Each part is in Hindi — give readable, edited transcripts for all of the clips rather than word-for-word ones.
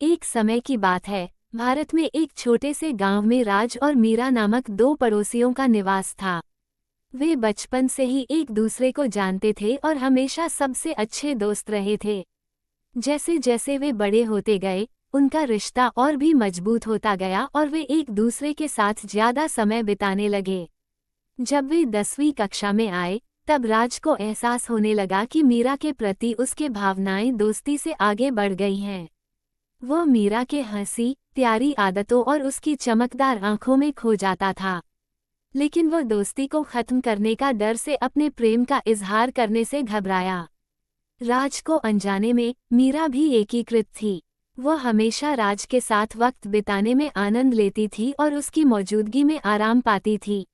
एक समय की बात है, भारत में एक छोटे से गांव में राज और मीरा नामक दो पड़ोसियों का निवास था। वे बचपन से ही एक दूसरे को जानते थे और हमेशा सबसे अच्छे दोस्त रहे थे। जैसे जैसे वे बड़े होते गए, उनका रिश्ता और भी मजबूत होता गया और वे एक दूसरे के साथ ज्यादा समय बिताने लगे। जब वे 10वीं कक्षा में आए, तब राज को एहसास होने लगा कि मीरा के प्रति उसके भावनाएं दोस्ती से आगे बढ़ गई हैं। वो मीरा के हंसी, प्यारी आदतों और उसकी चमकदार आंखों में खो जाता था। लेकिन वो दोस्ती को खत्म करने का डर से अपने प्रेम का इजहार करने से घबराया। राज को अनजाने में मीरा भी एकीकृत थी। वो हमेशा राज के साथ वक्त बिताने में आनंद लेती थी और उसकी मौजूदगी में आराम पाती थी।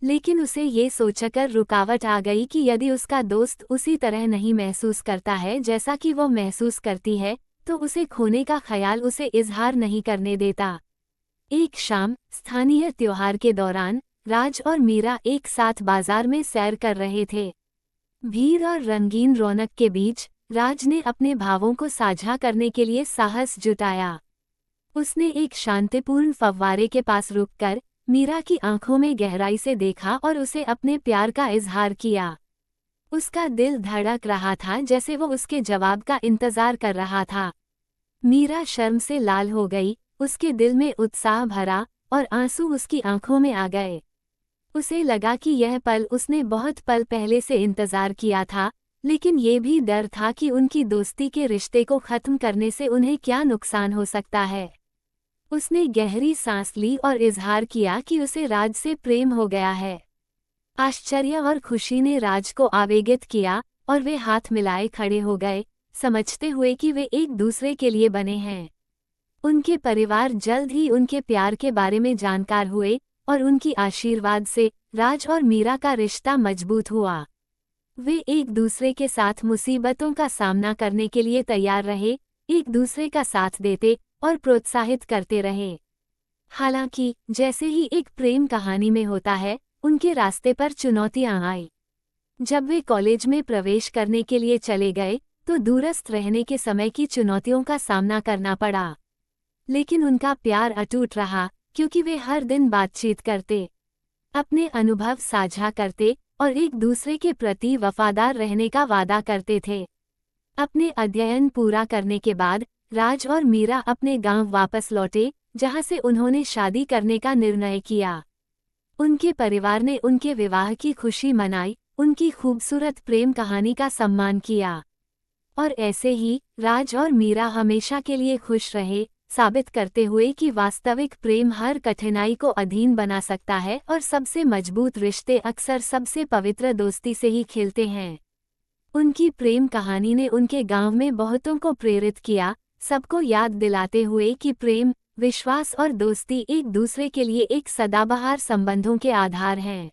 लेकिन उसे ये सोचकर रुकावट आ गई कि यदि उसका दोस्त उसी तरह नहीं महसूस करता है जैसा कि वो महसूस करती है, तो उसे खोने का ख्याल उसे इजहार नहीं करने देता। एक शाम स्थानीय त्योहार के दौरान राज और मीरा एक साथ बाजार में सैर कर रहे थे। भीड़ और रंगीन रौनक के बीच राज ने अपने भावों को साझा करने के लिए साहस जुटाया। उसने एक शांतिपूर्ण फव्वारे के पास रुककर मीरा की आंखों में गहराई से देखा और उसे अपने प्यार का इजहार किया। उसका दिल धड़क रहा था जैसे वो उसके जवाब का इंतजार कर रहा था। मीरा शर्म से लाल हो गई, उसके दिल में उत्साह भरा और आंसू उसकी आंखों में आ गए। उसे लगा कि यह पल उसने बहुत पल पहले से इंतजार किया था, लेकिन ये भी डर था कि उनकी दोस्ती के रिश्ते को खत्म करने से उन्हें क्या नुकसान हो सकता है। उसने गहरी सांस ली और इजहार किया कि उसे राज से प्रेम हो गया है। आश्चर्य और खुशी ने राज को आवेगित किया और वे हाथ मिलाए खड़े हो गए, समझते हुए कि वे एक दूसरे के लिए बने हैं। उनके परिवार जल्द ही उनके प्यार के बारे में जानकार हुए और उनकी आशीर्वाद से राज और मीरा का रिश्ता मजबूत हुआ। वे एक दूसरे के साथ मुसीबतों का सामना करने के लिए तैयार रहे, एक दूसरे का साथ देते और प्रोत्साहित करते रहे। हालांकि जैसे ही एक प्रेम कहानी में होता है, उनके रास्ते पर चुनौतियां आई। जब वे कॉलेज में प्रवेश करने के लिए चले गए, तो दूरस्थ रहने के समय की चुनौतियों का सामना करना पड़ा। लेकिन उनका प्यार अटूट रहा, क्योंकि वे हर दिन बातचीत करते, अपने अनुभव साझा करते और एक दूसरे के प्रति वफादार रहने का वादा करते थे। अपने अध्ययन पूरा करने के बाद राज और मीरा अपने गांव वापस लौटे, जहां से उन्होंने शादी करने का निर्णय किया। उनके परिवार ने उनके विवाह की खुशी मनाई, उनकी खूबसूरत प्रेम कहानी का सम्मान किया। और ऐसे ही राज और मीरा हमेशा के लिए खुश रहे, साबित करते हुए कि वास्तविक प्रेम हर कठिनाई को अधीन बना सकता है और सबसे मजबूत रिश्ते अक्सर सबसे पवित्र दोस्ती से ही खिलते हैं। उनकी प्रेम कहानी ने उनके गांव में बहुतों को प्रेरित किया, सबको याद दिलाते हुए कि प्रेम, विश्वास और दोस्ती एक दूसरे के लिए एक सदाबहार संबंधों के आधार हैं।